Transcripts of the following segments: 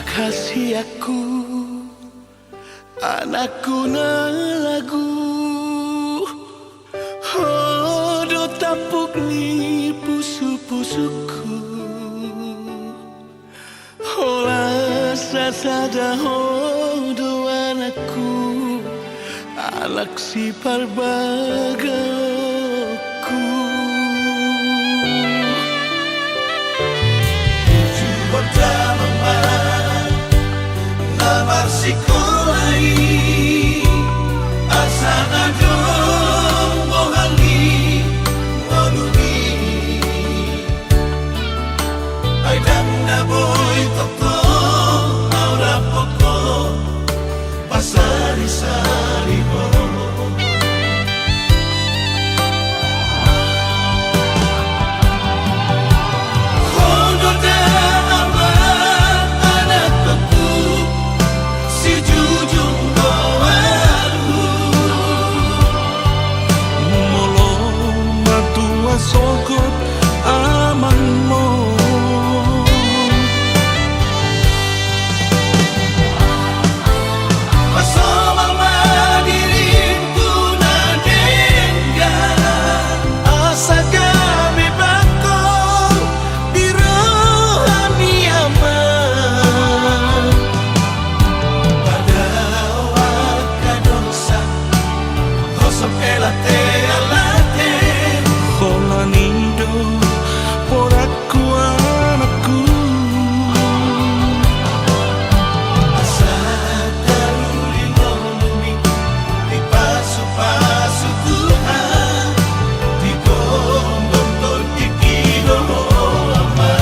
kasih aku, anakku na lagu. Oh, do tapuk ni pusu-pusuku. Oh, rasa sada oh do anakku, anak si parbagaku. Coba mama namar sikolai asa adong mohali monuni aidang na boy toko aura poko pasari-sari ho. Sokot amanmu Pasomama diriku na dengga asa kami bakong di rohani aman pada wakadosa kosok elate alate Kolanido por aku anakku asa daruli nolumi di pasu-pasu Tuhan di gondong tortiki doloma.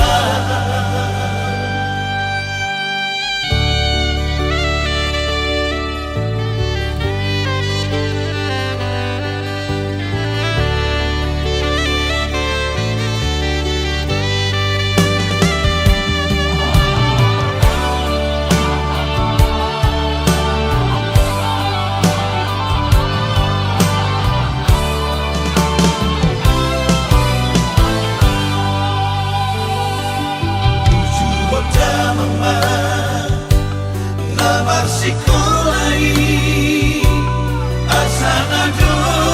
Mama namar sikolai asa adong